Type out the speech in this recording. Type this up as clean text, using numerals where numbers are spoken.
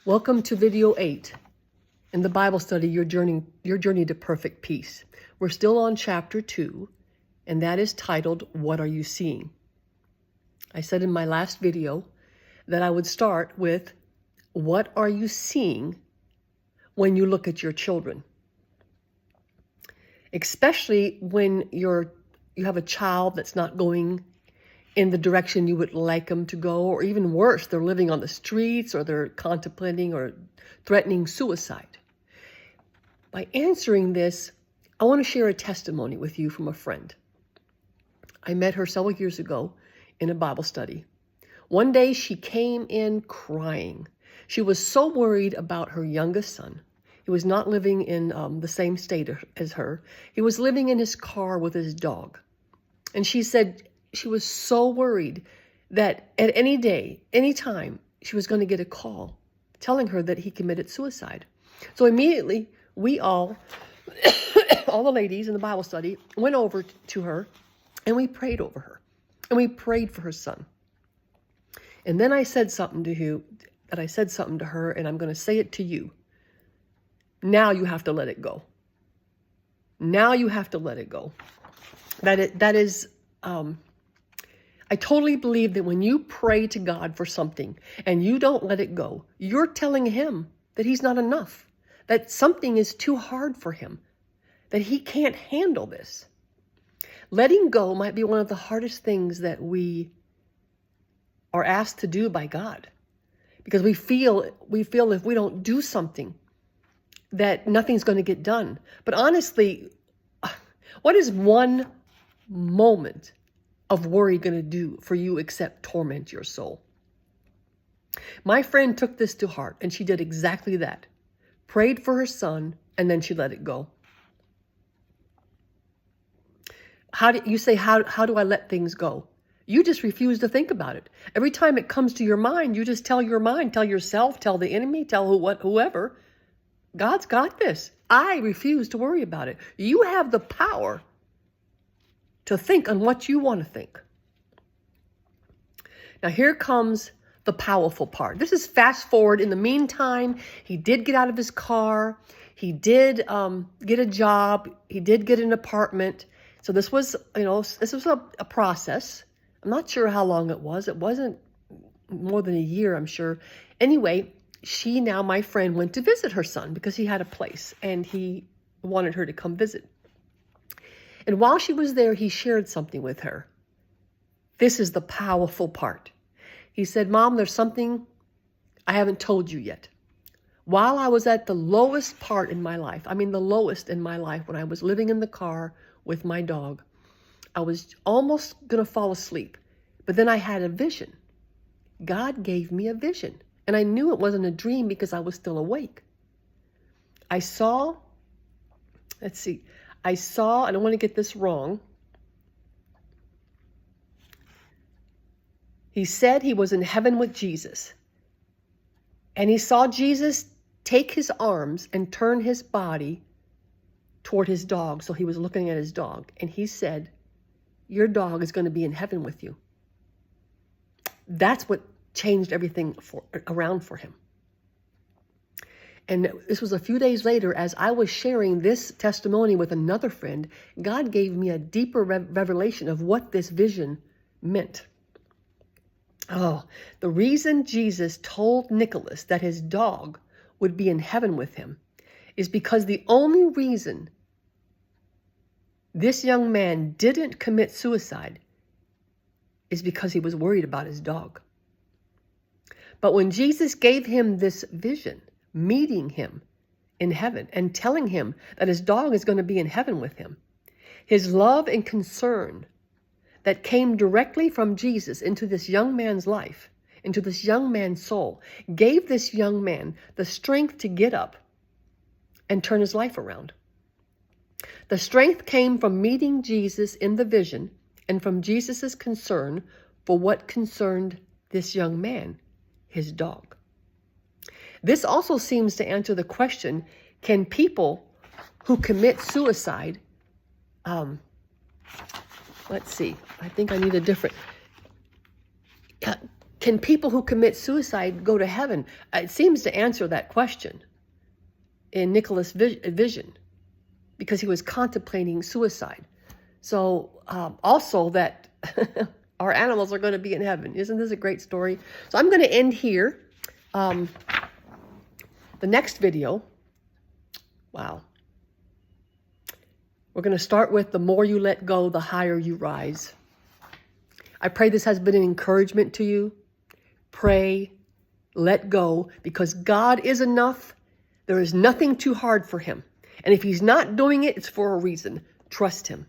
Welcome to video 8 in the Bible study, Your Journey to Perfect Peace. We're still on chapter 2, and that is titled, What Are You Seeing? I said in my last video that I would start with, what are you seeing when you look at your children? Especially when you have a child that's not going in the direction you would like them to go, or even worse, they're living on the streets, or they're contemplating or threatening suicide. By answering this, I want to share a testimony with you from a friend. I met her several years ago in a Bible study. One day she came in crying. She was so worried about her youngest son. He was not living in the same state as her. He was living in his car with his dog. And she said she was so worried that at any day, any time, she was going to get a call telling her that he committed suicide. So immediately, we all the ladies in the Bible study, went over to her and we prayed over her. And we prayed for her son. And then I said something to her, and I'm going to say it to you. Now you have to let it go. Now you have to let it go. I totally believe that when you pray to God for something and you don't let it go, you're telling him that he's not enough, that something is too hard for him, that he can't handle this. Letting go might be one of the hardest things that we are asked to do by God, because we feel if we don't do something that nothing's going to get done. But honestly, what is one moment of worry going to do for you except torment your soul? My friend took this to heart, and she did exactly that. Prayed for her son, and then she let it go. How do I let things go? You just refuse to think about it. Every time it comes to your mind, you just tell your mind, tell yourself, tell the enemy, tell whoever, God's got this. I refuse to worry about it. You have the power to think on what you want to think. Now here comes the powerful part. This is fast forward. In the meantime, he did get out of his car. He did get a job. He did get an apartment. So this was a process. I'm not sure how long it was. It wasn't more than a year, I'm sure. Anyway, my friend, went to visit her son because he had a place and he wanted her to come visit. And while she was there, he shared something with her. This is the powerful part. He said, Mom, there's something I haven't told you yet. While I was at the lowest part in my life, the lowest in my life, when I was living in the car with my dog, I was almost going to fall asleep. But then I had a vision. God gave me a vision. And I knew it wasn't a dream because I was still awake. I saw, I don't want to get this wrong. He said he was in heaven with Jesus. And he saw Jesus take his arms and turn his body toward his dog. So he was looking at his dog. And he said, your dog is going to be in heaven with you. That's what changed everything around for him. And this was a few days later, as I was sharing this testimony with another friend, God gave me a deeper revelation of what this vision meant. Oh, the reason Jesus told Nicholas that his dog would be in heaven with him is because the only reason this young man didn't commit suicide is because he was worried about his dog. But when Jesus gave him this vision, meeting him in heaven and telling him that his dog is going to be in heaven with him, his love and concern that came directly from Jesus into this young man's life, into this young man's soul, gave this young man the strength to get up and turn his life around. The strength came from meeting Jesus in the vision and from Jesus's concern for what concerned this young man, his dog. This also seems to answer the question, can people who commit suicide, let's see, I think I need a different, Can people who commit suicide go to heaven? It seems to answer that question in Nicholas' vision, because he was contemplating suicide. So also that our animals are going to be in heaven. Isn't this a great story? So I'm going to end here. The next video, wow. We're going to start with the more you let go, the higher you rise. I pray this has been an encouragement to you. Pray, let go, because God is enough. There is nothing too hard for him. And if he's not doing it, it's for a reason. Trust him.